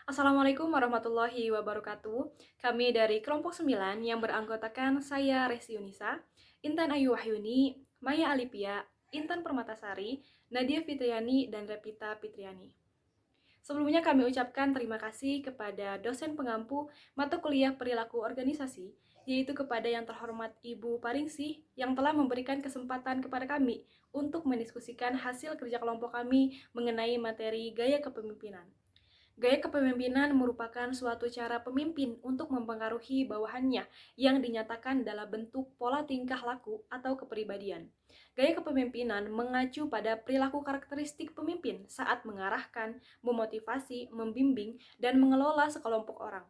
Assalamualaikum warahmatullahi wabarakatuh. Kami dari kelompok 9 yang beranggotakan saya Resi Yunisa, Intan Ayu Wahyuni, Maya Alipia, Intan Permatasari, Nadia Fitriani, dan Repita Fitriani. Sebelumnya kami ucapkan terima kasih kepada dosen pengampu mata kuliah perilaku organisasi, yaitu kepada yang terhormat Ibu Paringsih yang telah memberikan kesempatan kepada kami untuk mendiskusikan hasil kerja kelompok kami mengenai materi gaya kepemimpinan. Gaya kepemimpinan merupakan suatu cara pemimpin untuk mempengaruhi bawahannya yang dinyatakan dalam bentuk pola tingkah laku atau kepribadian. Gaya kepemimpinan mengacu pada perilaku karakteristik pemimpin saat mengarahkan, memotivasi, membimbing, dan mengelola sekelompok orang.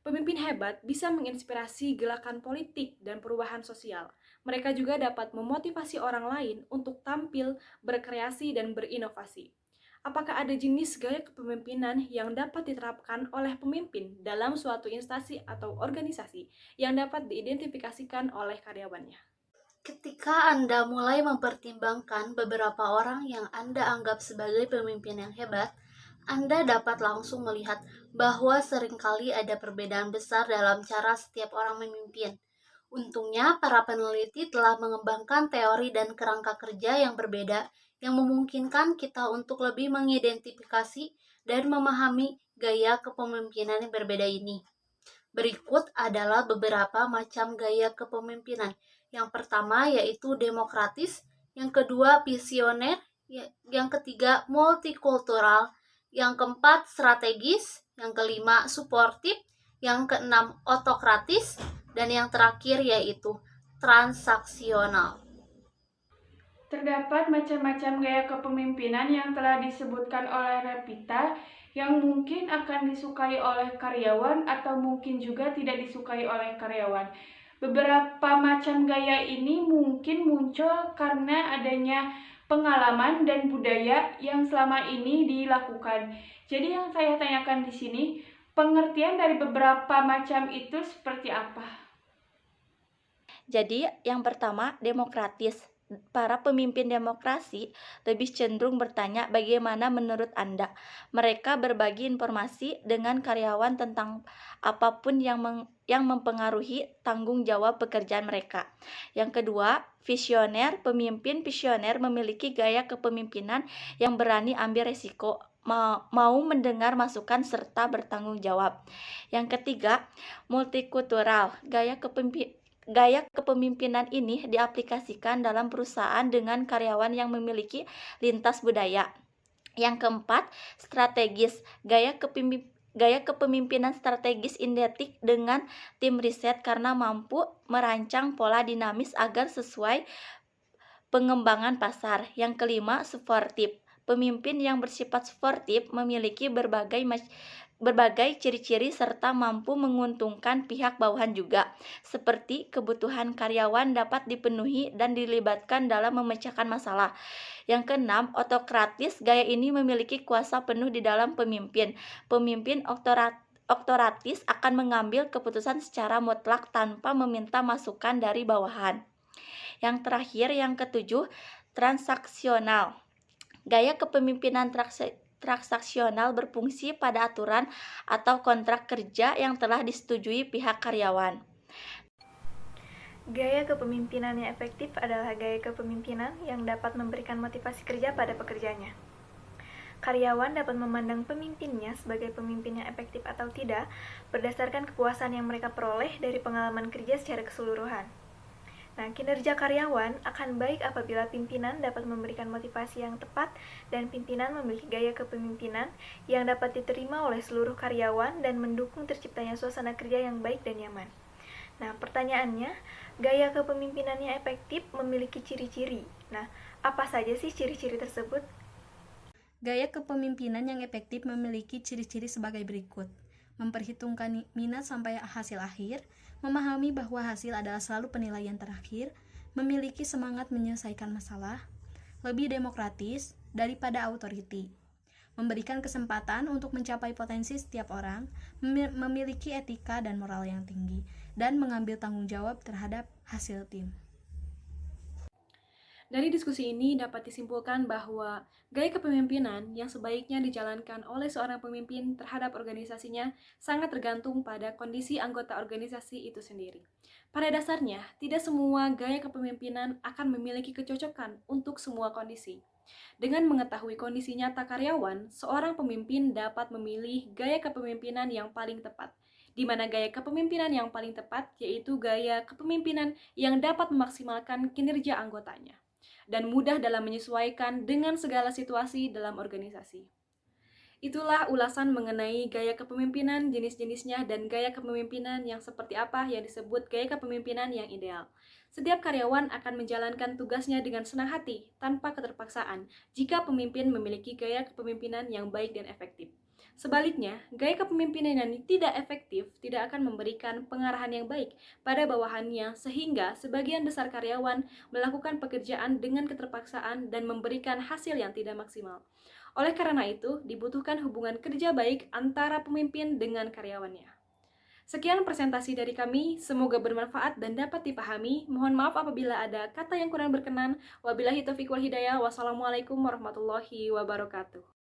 Pemimpin hebat bisa menginspirasi gerakan politik dan perubahan sosial. Mereka juga dapat memotivasi orang lain untuk tampil, berkreasi, dan berinovasi. Apakah ada jenis gaya kepemimpinan yang dapat diterapkan oleh pemimpin dalam suatu instansi atau organisasi yang dapat diidentifikasikan oleh karyawannya? Ketika Anda mulai mempertimbangkan beberapa orang yang Anda anggap sebagai pemimpin yang hebat, Anda dapat langsung melihat bahwa seringkali ada perbedaan besar dalam cara setiap orang memimpin. Untungnya, para peneliti telah mengembangkan teori dan kerangka kerja yang berbeda yang memungkinkan kita untuk lebih mengidentifikasi dan memahami gaya kepemimpinan yang berbeda ini. Berikut adalah beberapa macam gaya kepemimpinan. Yang pertama yaitu demokratis, yang kedua visioner, yang ketiga multikultural, yang keempat strategis, yang kelima suportif, yang keenam otokratis, dan yang terakhir yaitu transaksional. Terdapat macam-macam gaya kepemimpinan yang telah disebutkan oleh Repita yang mungkin akan disukai oleh karyawan atau mungkin juga tidak disukai oleh karyawan. Beberapa macam gaya ini mungkin muncul karena adanya pengalaman dan budaya yang selama ini dilakukan. Jadi yang saya tanyakan di sini, pengertian dari beberapa macam itu seperti apa? Jadi, yang pertama, demokratis. Para pemimpin demokrasi lebih cenderung bertanya bagaimana menurut Anda. Mereka berbagi informasi dengan karyawan tentang apapun yang mempengaruhi tanggung jawab pekerjaan mereka. Yang kedua, visioner. Pemimpin visioner memiliki gaya kepemimpinan yang berani ambil resiko, mau mendengar masukan serta bertanggung jawab. Yang ketiga, multikultural. Gaya kepemimpinan ini diaplikasikan dalam perusahaan dengan karyawan yang memiliki lintas budaya. Yang keempat, strategis. Gaya kepemimpinan strategis identik dengan tim riset karena mampu merancang pola dinamis agar sesuai pengembangan pasar. Yang kelima, suportif. Pemimpin yang bersifat suportif memiliki berbagai ciri-ciri serta mampu menguntungkan pihak bawahan juga, seperti kebutuhan karyawan dapat dipenuhi dan dilibatkan dalam memecahkan masalah. Yang keenam, otokratis. Gaya ini memiliki kuasa penuh di dalam pemimpin. Pemimpin otoratis akan mengambil keputusan secara mutlak tanpa meminta masukan dari bawahan. Yang terakhir, yang ketujuh, transaksional. Gaya kepemimpinan transaksional berfungsi pada aturan atau kontrak kerja yang telah disetujui pihak karyawan. Gaya kepemimpinan yang efektif adalah gaya kepemimpinan yang dapat memberikan motivasi kerja pada pekerjanya. Karyawan dapat memandang pemimpinnya sebagai pemimpin yang efektif atau tidak berdasarkan kepuasan yang mereka peroleh dari pengalaman kerja secara keseluruhan. Nah, kinerja karyawan akan baik apabila pimpinan dapat memberikan motivasi yang tepat dan pimpinan memiliki gaya kepemimpinan yang dapat diterima oleh seluruh karyawan dan mendukung terciptanya suasana kerja yang baik dan nyaman. Nah, pertanyaannya, gaya kepemimpinan yang efektif memiliki ciri-ciri. Nah, apa saja sih ciri-ciri tersebut? Gaya kepemimpinan yang efektif memiliki ciri-ciri sebagai berikut. Memperhitungkan minat sampai hasil akhir, memahami bahwa hasil adalah selalu penilaian terakhir, memiliki semangat menyelesaikan masalah, lebih demokratis daripada authority, memberikan kesempatan untuk mencapai potensi setiap orang, memiliki etika dan moral yang tinggi, dan mengambil tanggung jawab terhadap hasil tim. Dari diskusi ini dapat disimpulkan bahwa gaya kepemimpinan yang sebaiknya dijalankan oleh seorang pemimpin terhadap organisasinya sangat tergantung pada kondisi anggota organisasi itu sendiri. Pada dasarnya, tidak semua gaya kepemimpinan akan memiliki kecocokan untuk semua kondisi. Dengan mengetahui kondisi nyata karyawan, seorang pemimpin dapat memilih gaya kepemimpinan yang paling tepat, di mana gaya kepemimpinan yang paling tepat yaitu gaya kepemimpinan yang dapat memaksimalkan kinerja anggotanya dan mudah dalam menyesuaikan dengan segala situasi dalam organisasi. Itulah ulasan mengenai gaya kepemimpinan, jenis-jenisnya, dan gaya kepemimpinan yang seperti apa yang disebut gaya kepemimpinan yang ideal. Setiap karyawan akan menjalankan tugasnya dengan senang hati, tanpa keterpaksaan, jika pemimpin memiliki gaya kepemimpinan yang baik dan efektif. Sebaliknya, gaya kepemimpinan yang tidak efektif tidak akan memberikan pengarahan yang baik pada bawahannya sehingga sebagian besar karyawan melakukan pekerjaan dengan keterpaksaan dan memberikan hasil yang tidak maksimal. Oleh karena itu, dibutuhkan hubungan kerja baik antara pemimpin dengan karyawannya. Sekian presentasi dari kami, semoga bermanfaat dan dapat dipahami. Mohon maaf apabila ada kata yang kurang berkenan. Wabillahi taufiq wal hidayah. Wassalamualaikum warahmatullahi wabarakatuh.